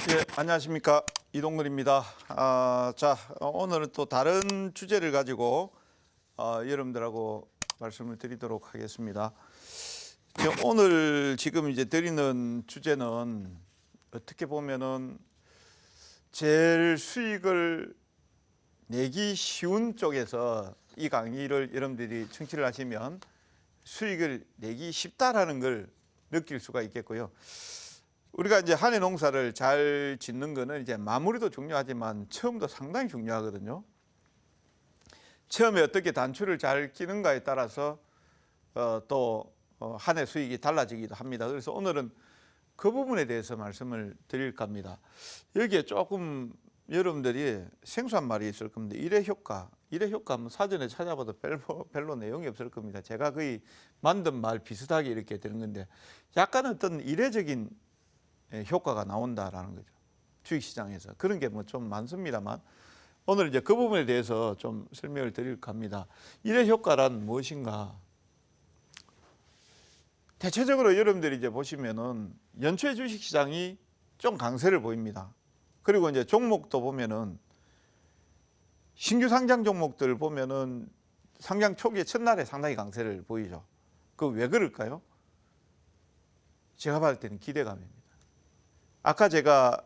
예, 안녕하십니까. 이동근입니다. 오늘은 또 다른 주제를 가지고 여러분들하고 말씀을 드리도록 하겠습니다. 오늘 지금 이제 드리는 주제는 어떻게 보면은 제일 수익을 내기 쉬운 쪽에서 이 강의를 여러분들이 청취를 하시면 수익을 내기 쉽다라는 걸 느낄 수가 있겠고요. 우리가 이제 한해 농사를 잘 짓는 거는 이제 마무리도 중요하지만 처음도 상당히 중요하거든요. 처음에 어떻게 단추를 잘 끼는가에 따라서 또 한 해 수익이 달라지기도 합니다. 그래서 오늘은 그 부분에 대해서 말씀을 드릴까 합니다. 여기에 조금 여러분들이 생소한 말이 있을 겁니다. 일의 효과 하면 사전에 찾아봐도 별로 내용이 없을 겁니다. 제가 거의 만든 말 비슷하게 이렇게 되는 건데 약간 어떤 이례적인 효과가 나온다라는 거죠. 주식시장에서. 그런 게 뭐 좀 많습니다만 오늘 이제 그 부분에 대해서 좀 설명을 드릴까 합니다. 일의 효과란 무엇인가? 대체적으로 여러분들이 이제 보시면은 연초에 주식시장이 좀 강세를 보입니다. 그리고 이제 종목도 보면은 신규 상장 종목들 보면은 상장 초기에 첫날에 상당히 강세를 보이죠. 그 왜 그럴까요? 제가 봤을 때는 기대감입니다. 아까 제가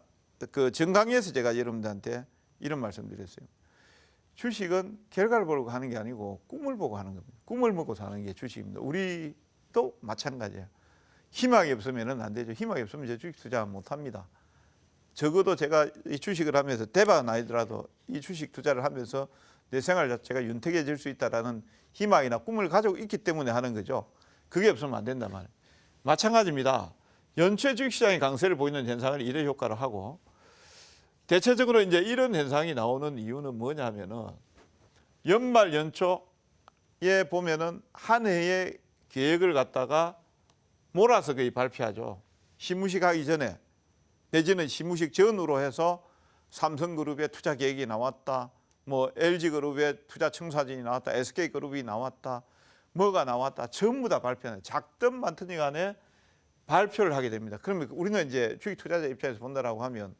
그 전강의에서 제가 여러분들한테 이런 말씀 드렸어요. 주식은 결과를 보고 하는 게 아니고 꿈을 보고 하는 겁니다. 꿈을 먹고 사는 게 주식입니다. 우리도 마찬가지예요. 희망이 없으면 안 되죠. 희망이 없으면 제 주식 투자 못 합니다. 적어도 제가 이 주식을 하면서 대박은 아니더라도 이 주식 투자를 하면서 내 생활 자체가 윤택해질 수 있다는 희망이나 꿈을 가지고 있기 때문에 하는 거죠. 그게 없으면 안 된단 말이에요. 마찬가지입니다. 연초에 주식시장이 강세를 보이는 현상을 일의 효과로 하고 대체적으로 이제 이런 현상이 나오는 이유는 뭐냐면은 연말 연초에 보면은 한 해의 계획을 갖다가 몰아서 거의 발표하죠. 시무식 하기 전에 내지는 시무식 전후로 해서 삼성그룹의 투자 계획이 나왔다. 뭐 LG그룹의 투자 청사진이 나왔다. SK그룹이 나왔다. 뭐가 나왔다. 전부 다 발표하는 작든 많든 간에 발표를 하게 됩니다. 그러면 우리는 이제 주식 투자자 입장에서 본다라고 하면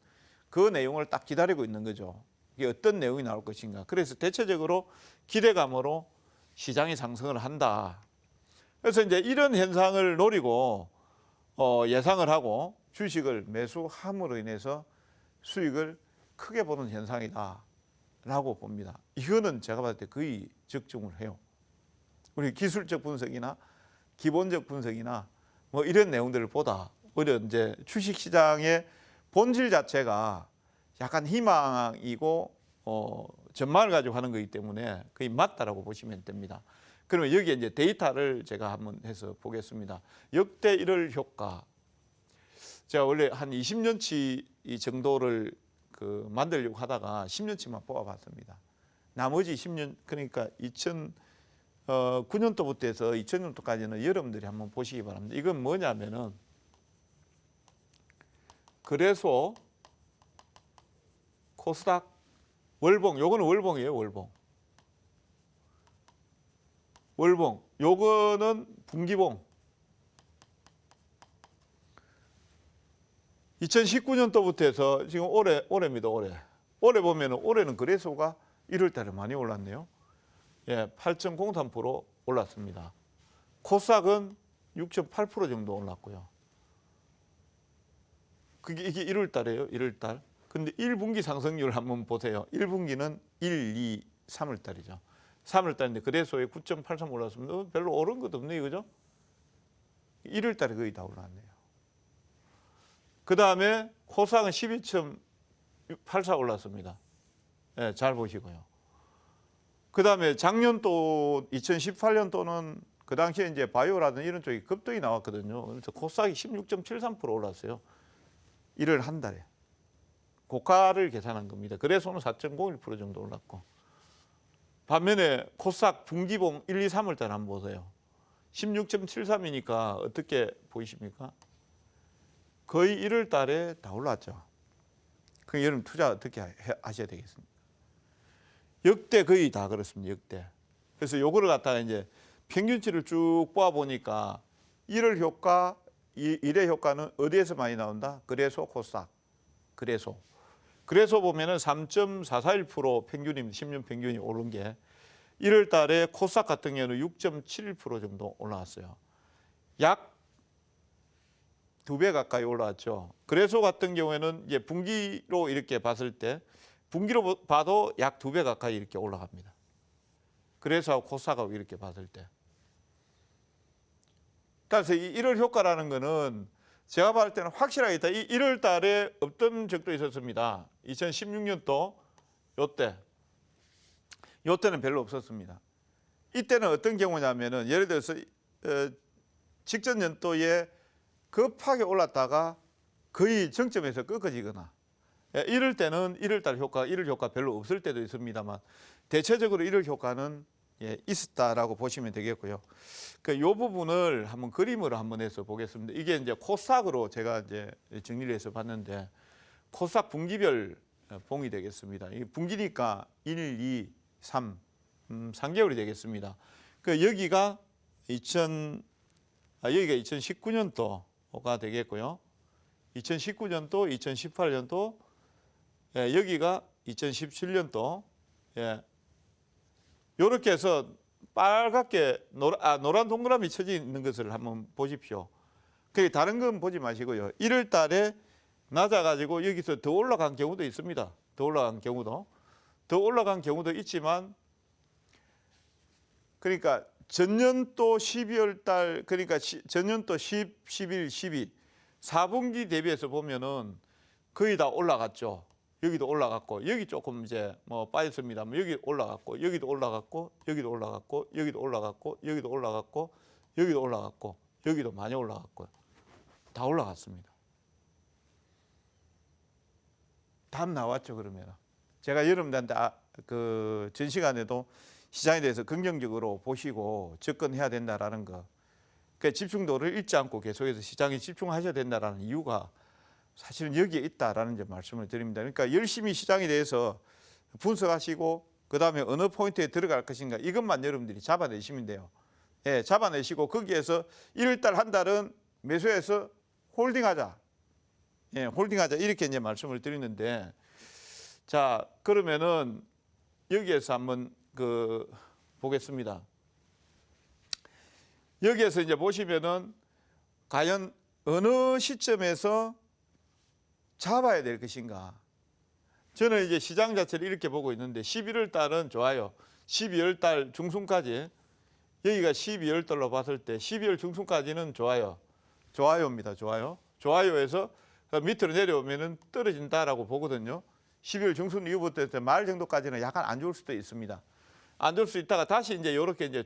그 내용을 딱 기다리고 있는 거죠. 이게 어떤 내용이 나올 것인가. 그래서 대체적으로 기대감으로 시장이 상승을 한다. 그래서 이제 이런 현상을 노리고 예상을 하고 주식을 매수함으로 인해서 수익을 크게 보는 현상이다라고 봅니다. 이거는 제가 봤을 때 거의 적중을 해요. 우리 기술적 분석이나 기본적 분석이나 뭐 이런 내용들을 보다 오히려 이제 주식시장의 본질 자체가 약간 희망이고 전망을 가지고 하는 거기 때문에 거의 맞다라고 보시면 됩니다. 그러면 여기에 이제 데이터를 제가 한번 해서 보겠습니다. 역대 1월 효과. 제가 원래 한 20년치 이 정도를 만들려고 하다가 10년치만 뽑아봤습니다. 나머지 10년 그러니까 2009년도부터 해서 2000년도까지는 여러분들이 한번 보시기 바랍니다. 이건 뭐냐면은 거래소, 코스닥, 월봉, 요거는 월봉이에요, 월봉. 월봉, 요거는 분기봉. 2019년도부터 해서 지금 올해입니다, 올해. 올해 보면은 올해는 거래소가 1월 달에 많이 올랐네요. 예, 8.03% 올랐습니다. 코스닥은 6.8% 정도 올랐고요. 이게 1월 달이에요, 1월 달. 근데 1분기 상승률 한번 보세요. 1분기는 1, 2, 3월 달이죠. 3월 달인데 거래소에 9.83 올랐습니다. 별로 오른 것도 없네요, 그죠? 1월 달에 거의 다 올랐네요. 그 다음에 코스닥은 12.84 올랐습니다. 예, 잘 보시고요. 그 다음에 작년도 2018년도는 그 당시에 이제 바이오라든지 이런 쪽이 급등이 나왔거든요. 그래서 코스닥이 16.73% 올랐어요. 1월 한 달에. 고가를 계산한 겁니다. 거래소는 4.01% 정도 올랐고. 반면에 코스닥 분기봉 1, 2, 3월 달 한번 보세요. 16.73이니까 어떻게 보이십니까? 거의 1월 달에 다 올랐죠. 그 여러분 투자 어떻게 하셔야 되겠습니까? 역대 거의 다 그렇습니다. 역대. 그래서 요거를 갖다가 이제 평균치를 쭉 뽑아 보니까 1월 효과, 1회 효과는 어디에서 많이 나온다? 거래소, 코스닥. 그래서 보면은 3.441% 평균입니다. 10년 평균이 오른 게 1월 달에 코스닥 같은 경우는 6.71% 정도 올라왔어요. 약 2배 가까이 올라왔죠. 그래서 같은 경우에는 이제 분기로 이렇게 봤을 때 분기로 봐도 약 2배 가까이 이렇게 올라갑니다. 그래서 코스닥하고 이렇게 봤을 때. 그래서 이 1월 효과라는 거는 제가 봤을 때는 확실하게 있다. 이 1월 달에 없던 적도 있었습니다. 2016년도 요때는 별로 없었습니다. 이때는 어떤 경우냐면은 예를 들어서 직전 연도에 급하게 올랐다가 거의 정점에서 꺾어지거나 이럴 때는 1월 효과 별로 없을 때도 있습니다만 대체적으로 1월 효과는 있었다라고 보시면 되겠고요. 이 부분을 한번 그림으로 한번 해서 보겠습니다. 이게 이제 코스닥으로 제가 이제 정리를 해서 봤는데 코스닥 분기별 봉이 되겠습니다. 이 분기니까 1, 2, 3, 3개월이 되겠습니다. 여기가 2019년도가 되겠고요. 2019년도, 2018년도, 여기가 2017년도. 이렇게 해서 빨갛게 노란 동그라미 쳐져 있는 것을 한번 보십시오. 다른 건 보지 마시고요. 1월 달에 낮아가지고 여기서 더 올라간 경우도 있습니다. 더 올라간 경우도 있지만 그러니까 전년도 12월 달 그러니까 전년도 10, 11, 12 4분기 대비해서 보면은 거의 다 올라갔죠. 여기도 올라갔고 여기 조금 이제 뭐 빠졌습니다만 여기 올라갔고 여기도 올라갔고 여기도 올라갔고 여기도 올라갔고 여기도 올라갔고 여기도 올라갔고 여기도 많이 올라갔고요. 다 올라갔습니다. 답 나왔죠. 그러면 제가 여러분들한테 전 시간에도 시장에 대해서 긍정적으로 보시고 접근해야 된다라는 거. 그러니까 집중도를 잃지 않고 계속해서 시장에 집중하셔야 된다라는 이유가 사실은 여기에 있다라는 이제 말씀을 드립니다. 그러니까 열심히 시장에 대해서 분석하시고 그다음에 어느 포인트에 들어갈 것인가 이것만 여러분들이 잡아내시면 돼요. 잡아내시고 거기에서 1월 달 한 달은 매수해서 홀딩하자. 홀딩하자 이렇게 이제 말씀을 드리는데 자 그러면은 여기에서 한번 보겠습니다. 여기에서 이제 보시면은 과연 어느 시점에서 잡아야 될 것인가. 저는 이제 시장 자체를 이렇게 보고 있는데 11월 달은 좋아요. 12월 달 중순까지 여기가 12월 달로 봤을 때 12월 중순까지는 좋아요. 좋아요입니다. 좋아요에서 밑으로 내려오면은 떨어진다라고 보거든요. 12월 중순 이후부터 말 정도까지는 약간 안 좋을 수도 있습니다. 안 좋을 수 있다가 다시 이제 이렇게 이제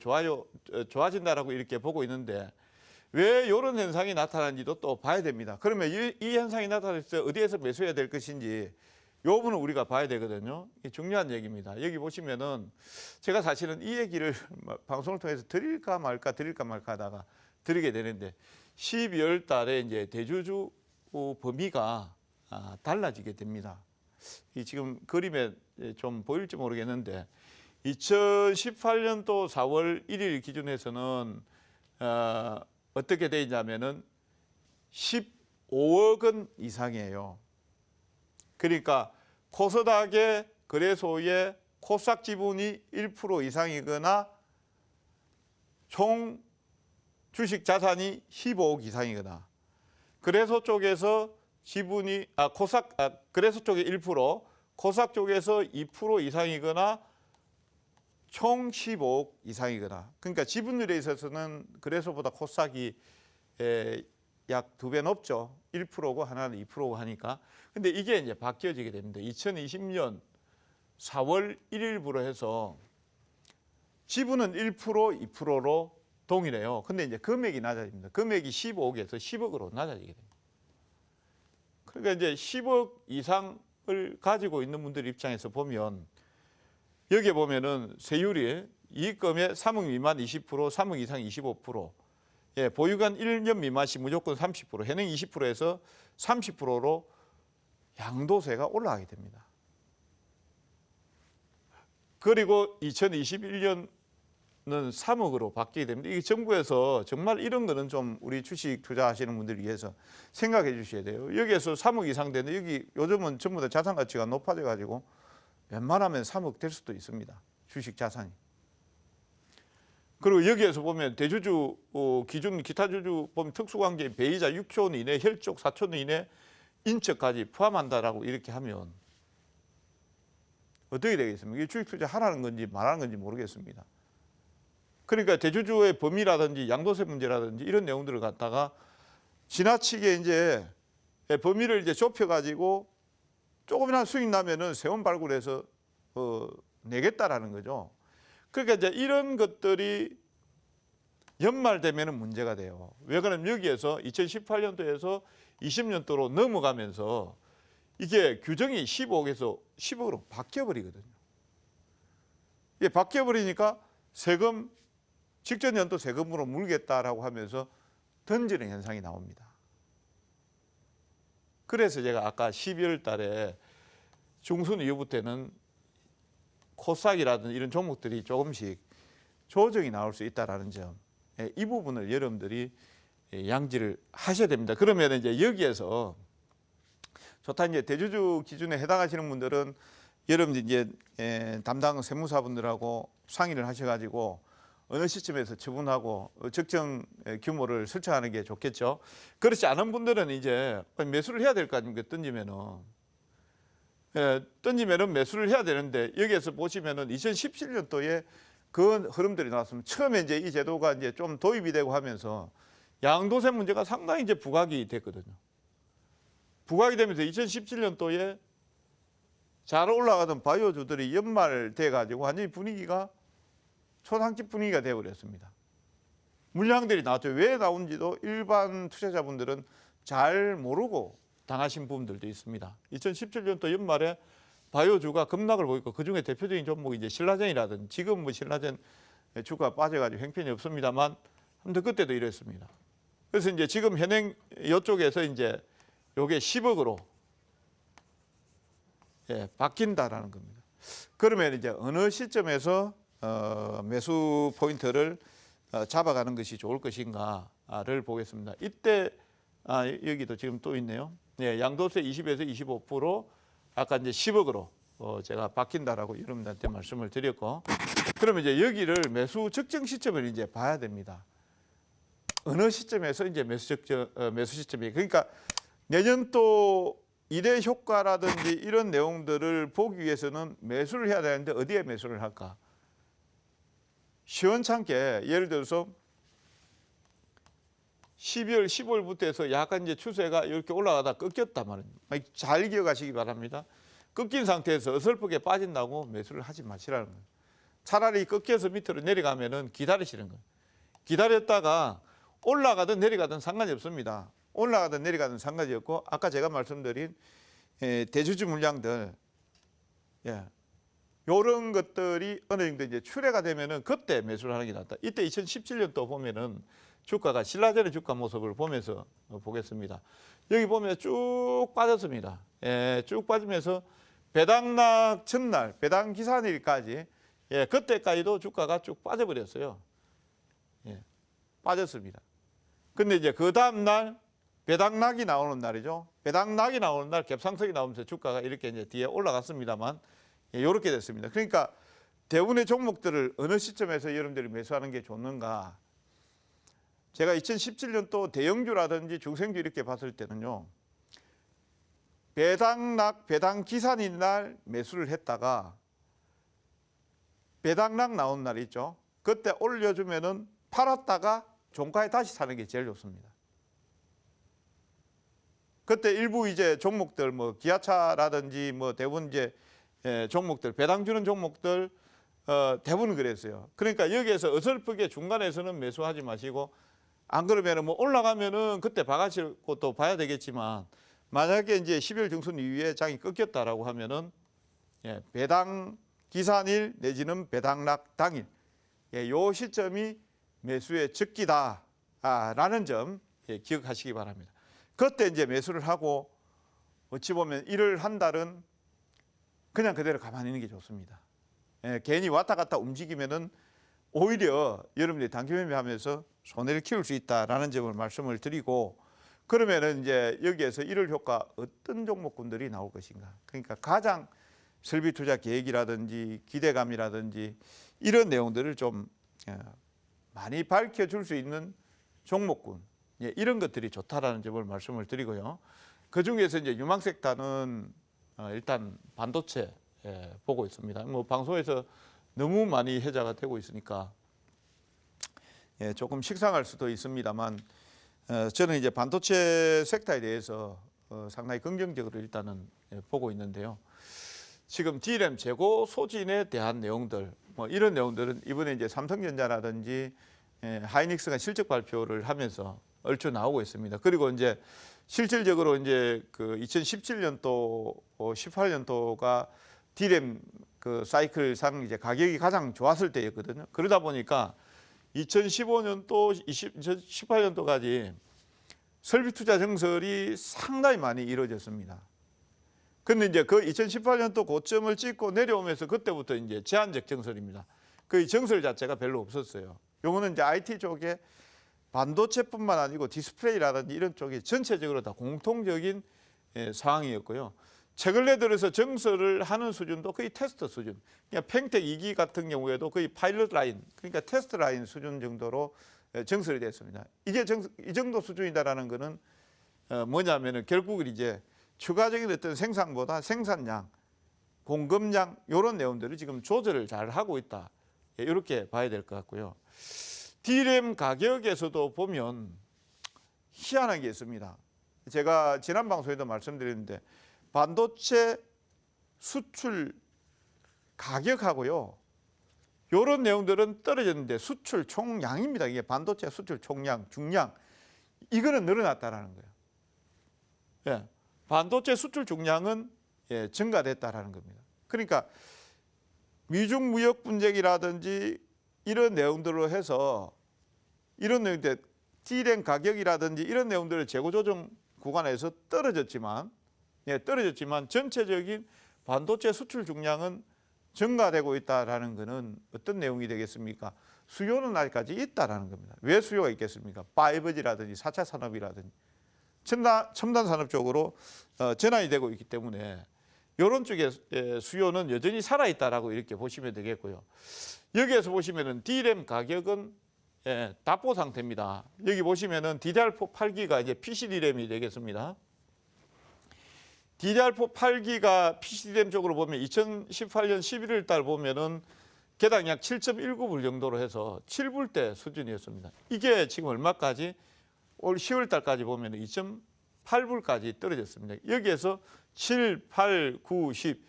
좋아진다라고 이렇게 보고 있는데 왜 이런 현상이 나타나는지도 또 봐야 됩니다. 그러면 이 현상이 나타날 때 어디에서 매수해야 될 것인지 이 부분은 우리가 봐야 되거든요. 이게 중요한 얘기입니다. 여기 보시면은 제가 사실은 이 얘기를 방송을 통해서 드릴까 말까 하다가 드리게 되는데 12월 달에 이제 대주주 범위가 달라지게 됩니다. 이 지금 그림에 좀 보일지 모르겠는데 2018년도 4월 1일 기준에서는 어떻게 돼 있냐면은 15억 원 이상이에요. 그러니까 코스닥의 거래소의 코스닥 지분이 1% 이상이거나 총 주식 자산이 15억 이상이거나 거래소 쪽에서 지분이 거래소 쪽에 1%, 코스닥 쪽에서 2% 이상이거나 총 15억 이상이거나 그러니까 지분율에 있어서는 거래소보다 코스닥이 약 2배 높죠. 1%고 하나는 2%고 하니까. 근데 이게 이제 바뀌어지게 됩니다. 2020년 4월 1일부로 해서 지분은 1%, 2%로 동일해요. 근데 이제 금액이 낮아집니다. 금액이 15억에서 10억으로 낮아지게 됩니다. 그러니까 이제 10억 이상을 가지고 있는 분들 입장에서 보면 여기에 보면은 세율이 이익금의 3억 미만 20%, 3억 이상 25%, 보유관 1년 미만 시 무조건 30%, 현행 20%에서 30%로 양도세가 올라가게 됩니다. 그리고 2021년은 3억으로 바뀌게 됩니다. 이게 정부에서 정말 이런 거는 좀 우리 주식 투자하시는 분들을 위해서 생각해 주셔야 돼요. 여기에서 3억 이상 되는데 여기 요즘은 전부 다 자산 가치가 높아져 가지고 웬만하면 3억 될 수도 있습니다. 주식 자산이. 그리고 여기에서 보면 대주주 기준 기타 주주 보면 특수관계 배이자 6조 원 이내, 혈족 4천 원 이내, 인척까지 포함한다라고 이렇게 하면 어떻게 되겠습니까? 이게 주식 투자 하라는 건지 말하는 건지 모르겠습니다. 그러니까 대주주의 범위라든지 양도세 문제라든지 이런 내용들을 갖다가 지나치게 이제 범위를 이제 좁혀가지고 조금이나 수익 나면은 세원 발굴해서 내겠다라는 거죠. 그러니까 이제 이런 것들이 연말 되면은 문제가 돼요. 왜 그러냐면 여기에서 2018년도에서 20년도로 넘어가면서 이게 규정이 15억에서 10억으로 바뀌어버리거든요. 이게 바뀌어버리니까 세금 직전 연도 세금으로 물겠다라고 하면서 던지는 현상이 나옵니다. 그래서 제가 아까 12월 달에 중순 이후부터는 코스닥이라든지 이런 종목들이 조금씩 조정이 나올 수 있다는 점, 이 부분을 여러분들이 양지를 하셔야 됩니다. 그러면 이제 여기에서 좋다 이제 대주주 기준에 해당하시는 분들은 여러분들 이제 담당 세무사분들하고 상의를 하셔가지고 어느 시점에서 처분하고 적정 규모를 설정하는 게 좋겠죠. 그렇지 않은 분들은 이제 매수를 해야 될 거 아닙니까? 던지면은 매수를 해야 되는데 여기에서 보시면은 2017년도에 그 흐름들이 나왔습니다. 처음에 이제 이 제도가 이제 좀 도입이 되고 하면서 양도세 문제가 상당히 이제 부각이 됐거든요. 부각이 되면서 2017년도에 잘 올라가던 바이오주들이 연말돼 가지고 완전히 분위기가 초상집 분위기가 되어버렸습니다. 물량들이 나왔죠. 왜 나온지도 일반 투자자분들은 잘 모르고 당하신 부분들도 있습니다. 2017년도 연말에 바이오주가 급락을 보이고 그중에 대표적인 종목이 이제 신라젠이라든지 지금 뭐 신라젠 주가 빠져가지고 형편이 없습니다만 아무튼 그때도 이랬습니다. 그래서 이제 지금 현행 이쪽에서 이제 요게 10억으로 바뀐다라는 겁니다. 그러면 이제 어느 시점에서 매수 포인트를 잡아가는 것이 좋을 것인가를 보겠습니다. 이때 여기도 지금 또 있네요. 양도세 20에서 25% 아까 이제 10억으로 제가 바뀐다라고 여러분들한테 말씀을 드렸고, 그러면 이제 여기를 매수 적정 시점을 이제 봐야 됩니다. 어느 시점에서 이제 매수 시점이, 그러니까 내년도 일의 효과라든지 이런 내용들을 보기 위해서는 매수를 해야 되는데 어디에 매수를 할까? 시원찮게 예를 들어서 12월, 15월부터 해서 약간 이제 추세가 이렇게 올라가다 꺾였단 말입니다. 잘 기억하시기 바랍니다. 꺾인 상태에서 어설프게 빠진다고 매수를 하지 마시라는 거예요. 차라리 꺾여서 밑으로 내려가면은 기다리시는 거예요. 기다렸다가 올라가든 내려가든 상관이 없습니다. 올라가든 내려가든 상관이 없고, 아까 제가 말씀드린 대주주 물량들, 이런 것들이 어느 정도 이제 출회가 되면은 그때 매수를 하는 게 낫다. 이때 2017년도 보면은 주가가 신라젠의 주가 모습을 보면서 보겠습니다. 여기 보면 쭉 빠졌습니다. 쭉 빠지면서 배당락 전날, 배당 기산일까지, 그때까지도 주가가 쭉 빠져버렸어요. 빠졌습니다. 근데 이제 그 다음날 배당락이 나오는 날이죠. 배당락이 나오는 날 갭상승이 나오면서 주가가 이렇게 이제 뒤에 올라갔습니다만, 이렇게 됐습니다. 그러니까 대부분의 종목들을 어느 시점에서 여러분들이 매수하는 게 좋는가? 제가 2017년도 대형주라든지 중생주 이렇게 봤을 때는요, 배당락, 배당 기산인 날 매수를 했다가 배당락 나온 날 있죠. 그때 올려주면은 팔았다가 종가에 다시 사는 게 제일 좋습니다. 그때 일부 이제 종목들 뭐 기아차라든지 뭐 대부분 이제 종목들 배당 주는 종목들 대부분 그랬어요. 그러니까 여기에서 어설프게 중간에서는 매수하지 마시고, 안 그러면은 뭐 올라가면은 그때 봐가실 것도 봐야 되겠지만, 만약에 이제 12월 중순 이후에 장이 꺾였다라고 하면은 배당 기산일 내지는 배당락 당일, 요 시점이 매수의 적기다라는 점 기억하시기 바랍니다. 그때 이제 매수를 하고, 어찌 보면 일을 한 달은 그냥 그대로 가만히 있는 게 좋습니다. 괜히 왔다 갔다 움직이면은 오히려 여러분들이 단기 매매하면서 손해를 키울 수 있다라는 점을 말씀을 드리고, 그러면은 이제 여기에서 이럴 효과 어떤 종목군들이 나올 것인가. 그러니까 가장 설비 투자 계획이라든지 기대감이라든지 이런 내용들을 좀 많이 밝혀줄 수 있는 종목군, 이런 것들이 좋다라는 점을 말씀을 드리고요. 그 중에서 이제 유망섹터는 일단 반도체 보고 있습니다. 뭐 방송에서 너무 많이 회자가 되고 있으니까 조금 식상할 수도 있습니다만, 저는 이제 반도체 섹터에 대해서 상당히 긍정적으로 일단은 보고 있는데요. 지금 DRAM 재고 소진에 대한 내용들, 뭐 이런 내용들은 이번에 이제 삼성전자라든지 하이닉스가 실적 발표를 하면서 얼추 나오고 있습니다. 그리고 이제 실질적으로 이제 그 2017년도, 18년도가 DRAM 그 사이클상 이제 가격이 가장 좋았을 때였거든요. 그러다 보니까 2015년도, 2018년도까지 설비 투자 증설이 상당히 많이 이루어졌습니다. 근데 이제 그 2018년도 고점을 찍고 내려오면서 그때부터 이제 제한적 증설입니다. 그 증설 자체가 별로 없었어요. 요거는 이제 IT 쪽에 반도체뿐만 아니고 디스플레이라든지 이런 쪽이 전체적으로 다 공통적인 상황이었고요. 최근에 들어서 증설을 하는 수준도 거의 테스트 수준. 그러니까 팽택 2기 같은 경우에도 거의 파일럿 라인, 그러니까 테스트 라인 수준 정도로 증설이 됐습니다. 이게 이 정도 수준이다라는 거는 뭐냐면은 결국은 이제 추가적인 어떤 생산보다 생산량, 공급량 이런 내용들을 지금 조절을 잘 하고 있다. 이렇게 봐야 될 것 같고요. DRAM 가격에서도 보면 희한한 게 있습니다. 제가 지난 방송에도 말씀드렸는데 반도체 수출 가격하고요, 이런 내용들은 떨어졌는데 수출 총량입니다. 이게 반도체 수출 총량, 중량, 이거는 늘어났다라는 거예요. 예, 반도체 수출 중량은 증가됐다라는 겁니다. 그러니까 미중 무역 분쟁이라든지 이런 내용들로 해서 이런 내용들, DRAM 가격이라든지 이런 내용들을 재고 조정 구간에서 떨어졌지만 전체적인 반도체 수출 중량은 증가되고 있다라는 것은 어떤 내용이 되겠습니까? 수요는 아직까지 있다라는 겁니다. 왜 수요가 있겠습니까? 5G라든지 4차 산업이라든지 첨단 산업 쪽으로 전환이 되고 있기 때문에 이런 쪽의 수요는 여전히 살아있다라고 이렇게 보시면 되겠고요. 여기에서 보시면은 DRAM 가격은 답보 상태입니다. 여기 보시면은 DDR4 8기가 이제 PCDRAM이 되겠습니다. DDR4 8기가 PCDRAM 쪽으로 보면 2018년 11월 달 보면은 개당 약 7.19불 정도로 해서 7불대 수준이었습니다. 이게 지금 얼마까지? 올 10월 달까지 보면 2.8불까지 떨어졌습니다. 여기에서 7, 8, 9, 10,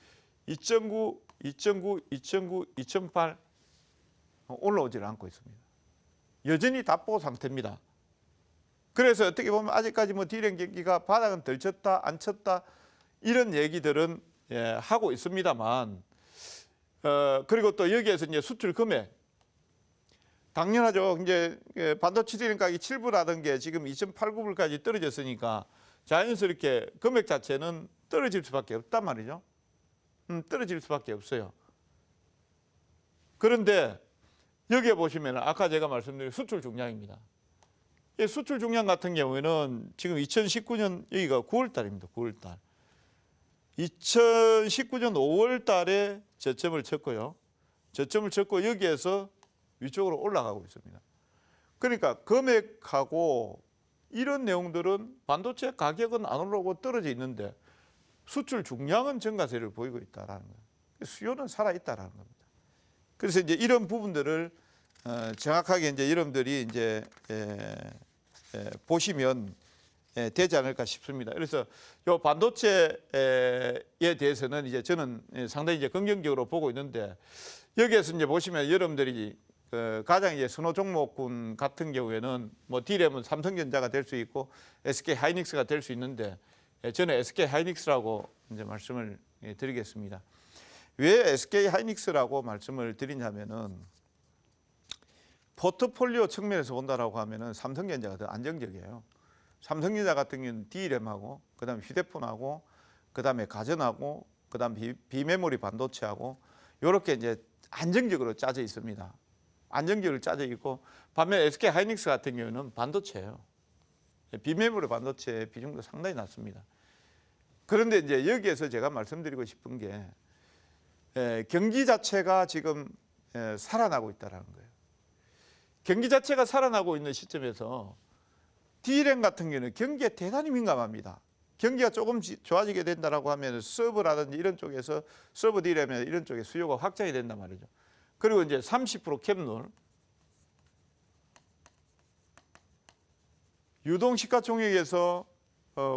2.9, 2.9, 2.9, 2.8 올라오질 않고 있습니다. 여전히 답보 상태입니다. 그래서 어떻게 보면 아직까지 뭐 DRAM 경기가 바닥은 덜 쳤다, 안 쳤다 이런 얘기들은 하고 있습니다만, 그리고 또 여기에서 이제 수출 금액 당연하죠. 이제 반도체 DRAM 가격이 7불하던 게 지금 2.89불까지 떨어졌으니까 자연스럽게 금액 자체는 떨어질 수밖에 없단 말이죠. 떨어질 수밖에 없어요. 그런데 여기에 보시면 아까 제가 말씀드린 수출 중량입니다. 이 수출 중량 같은 경우에는 지금 2019년 여기가 9월 달입니다. 9월 달. 2019년 5월 달에 저점을 쳤고요. 저점을 쳤고 여기에서 위쪽으로 올라가고 있습니다. 그러니까 금액하고 이런 내용들은 반도체 가격은 안 올라오고 떨어져 있는데 수출 중량은 증가세를 보이고 있다라는 거예요. 수요는 살아 있다라는 겁니다. 그래서 이제 이런 부분들을 정확하게 이제 여러분들이 이제 보시면 되지 않을까 싶습니다. 그래서 이 반도체에 대해서는 이제 저는 상당히 이제 긍정적으로 보고 있는데, 여기에서 이제 보시면 여러분들이 가장 이제 선호 종목군 같은 경우에는 뭐 DRAM은 삼성전자가 될 수 있고 SK 하이닉스가 될 수 있는데, 저는 SK 하이닉스라고 이제 말씀을 드리겠습니다. 왜 SK 하이닉스라고 말씀을 드리냐면은 포트폴리오 측면에서 본다라고 하면은 삼성전자가 더 안정적이에요. 삼성전자 같은 경우는 DRAM하고 그다음에 휴대폰하고 그다음에 가전하고 그다음 비메모리 반도체하고 이렇게 이제 안정적으로 짜져 있습니다. 안정적으로 짜져 있고, 반면 SK 하이닉스 같은 경우는 반도체예요. 비메모리 반도체 비중도 상당히 낮습니다. 그런데 이제 여기에서 제가 말씀드리고 싶은 게 경기 자체가 지금 살아나고 있다는 거예요. 경기 자체가 살아나고 있는 시점에서 D램 같은 경우는 경기에 대단히 민감합니다. 경기가 조금 좋아지게 된다라고 하면 서버라든지 이런 쪽에서 서버 D램이나 이런 쪽에 수요가 확장이 된단 말이죠. 그리고 이제 30% 캡롤, 유동 시가총액에서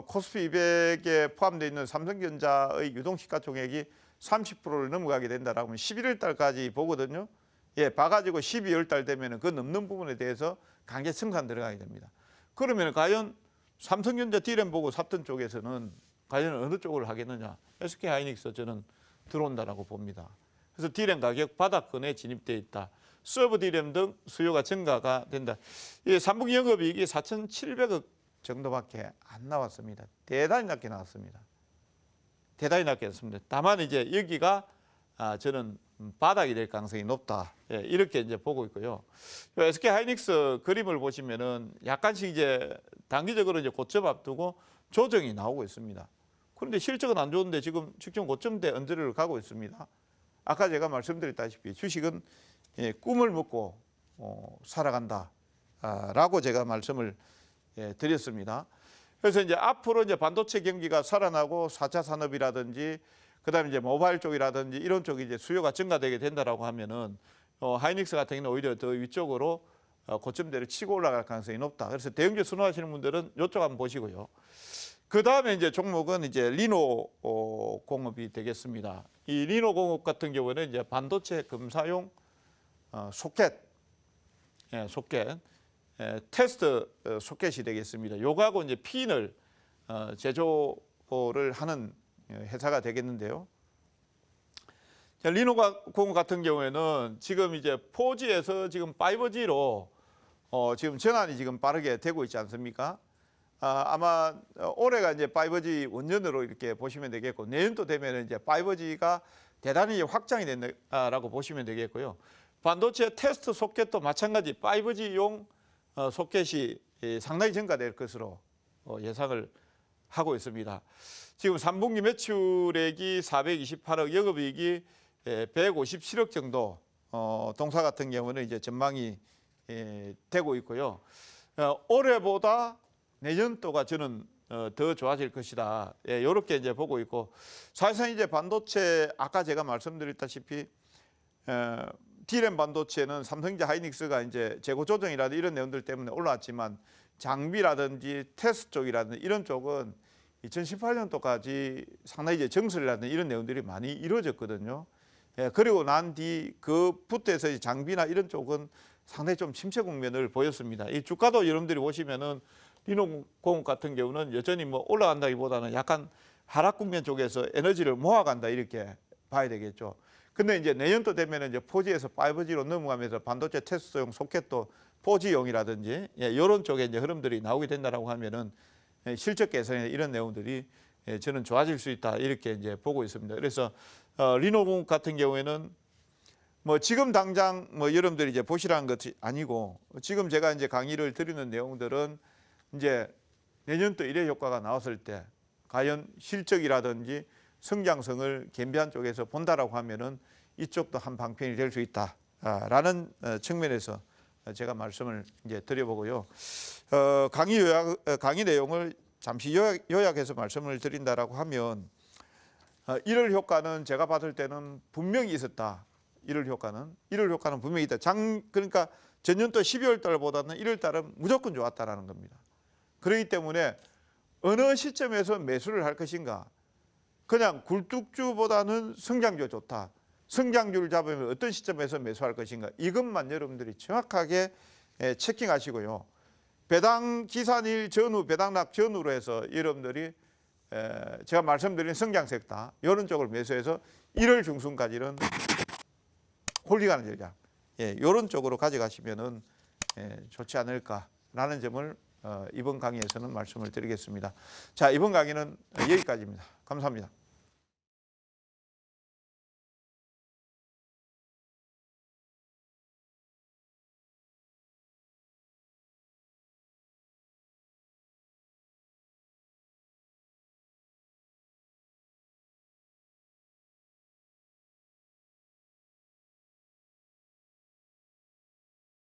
코스피 200에 포함되어 있는 삼성전자의 유동 시가총액이 30%를 넘어가게 된다라고 하면 11월 달까지 보거든요. 예, 봐가지고 12월 달 되면 그 넘는 부분에 대해서 강제 청산 들어가게 됩니다. 그러면 과연 삼성전자 D램 보고 샀던 쪽에서는 과연 어느 쪽을 하겠느냐? SK 하이닉스 저는 들어온다라고 봅니다. 그래서 D램 가격 바닥권에 진입되어 있다. 서버 D램 등 수요가 증가가 된다. 이 3분기 영업이익이 4,700억 정도밖에 안 나왔습니다. 대단히 낮게 나왔습니다. 대단히 낮게 나왔습니다. 다만 이제 여기가 저는 바닥이 될 가능성이 높다. 예, 이렇게 이제 보고 있고요. SK 하이닉스 그림을 보시면은 약간씩 이제 단기적으로 이제 고점 앞두고 조정이 나오고 있습니다. 그런데 실적은 안 좋은데 지금 직전 고점대 언저리를 가고 있습니다. 아까 제가 말씀드렸다시피 주식은 꿈을 먹고 살아간다라고 제가 말씀을 드렸습니다. 그래서 이제 앞으로 이제 반도체 경기가 살아나고 4차 산업이라든지 그다음에 이제 모바일 쪽이라든지 이런 쪽이 이제 수요가 증가되게 된다라고 하면은 하이닉스 같은 경우는 오히려 더 위쪽으로 고점대를 치고 올라갈 가능성이 높다. 그래서 대형주 선호하시는 분들은 이쪽 한번 보시고요. 그 다음에 이제 종목은 이제 리노 공업이 되겠습니다. 이 리노 공업 같은 경우는 이제 반도체 검사용 소켓, 소켓, 테스트 소켓이 되겠습니다. 요거하고 이제 핀을 제조를 하는 회사가 되겠는데요. 리노 공업 같은 경우에는 지금 이제 4G에서 지금 5G로 지금 전환이 지금 빠르게 되고 있지 않습니까? 아마 올해가 이제 5G 원년으로 이렇게 보시면 되겠고, 내년도 되면 이제 5G가 대단히 확장이 된다라고 보시면 되겠고요. 반도체 테스트 소켓도 마찬가지 5G용 소켓이 상당히 증가될 것으로 예상을 하고 있습니다. 지금 3분기 매출액이 428억, 영업이익이 157억 정도, 동사 같은 경우는 이제 전망이 되고 있고요. 올해보다 내년도가 저는 더 좋아질 것이다. 이렇게 이제 보고 있고, 사실상 이제 반도체 아까 제가 말씀드렸다시피 D램 반도체는 삼성전자 하이닉스가 이제 재고 조정이라든지 이런 내용들 때문에 올라왔지만 장비라든지 테스트 쪽이라든지 이런 쪽은 2018년도까지 상당히 이제 정설이라든지 이런 내용들이 많이 이루어졌거든요. 그리고 난 뒤 그부터 해서 장비나 이런 쪽은 상당히 좀 침체 국면을 보였습니다. 이 주가도 여러분들이 보시면은 리노공업 같은 경우는 여전히 뭐 올라간다기보다는 약간 하락 국면 쪽에서 에너지를 모아간다 이렇게 봐야 되겠죠. 근데 이제 내년도 되면 이제 4G에서 5G로 넘어가면서 반도체 테스트용 소켓도 4G용이라든지 이런 쪽에 이제 흐름들이 나오게 된다라고 하면은 실적 개선이나 이런 내용들이 저는 좋아질 수 있다 이렇게 이제 보고 있습니다. 그래서 리노공업 같은 경우에는 뭐 지금 당장 뭐 여러분들이 이제 보시라는 것이 아니고, 지금 제가 이제 강의를 드리는 내용들은 이제 내년도 1회 효과가 나왔을 때 과연 실적이라든지 성장성을 겸비한 쪽에서 본다라고 하면은 이쪽도 한 방편이 될 수 있다라는 측면에서 제가 말씀을 이제 드려보고요. 강의 내용을 잠시 요약해서 말씀을 드린다라고 하면 1월 효과는 제가 봤을 때는 분명히 있었다. 1월 효과는 분명히 있다. 그러니까 전년도 12월 달보다는 1월 달은 무조건 좋았다라는 겁니다. 그렇기 때문에 어느 시점에서 매수를 할 것인가? 그냥 굴뚝주보다는 성장주가 좋다. 성장주를 잡으면 어떤 시점에서 매수할 것인가? 이것만 여러분들이 정확하게 체킹하시고요. 배당 기산일 전후, 배당락 전후로 해서 여러분들이 제가 말씀드린 성장 섹터 이런 쪽을 매수해서 1월 중순까지는 홀딩하는 전략, 이런 쪽으로 가져가시면은 좋지 않을까라는 점을 이번 강의에서는 말씀을 드리겠습니다. 자, 이번 강의는 여기까지입니다. 감사합니다.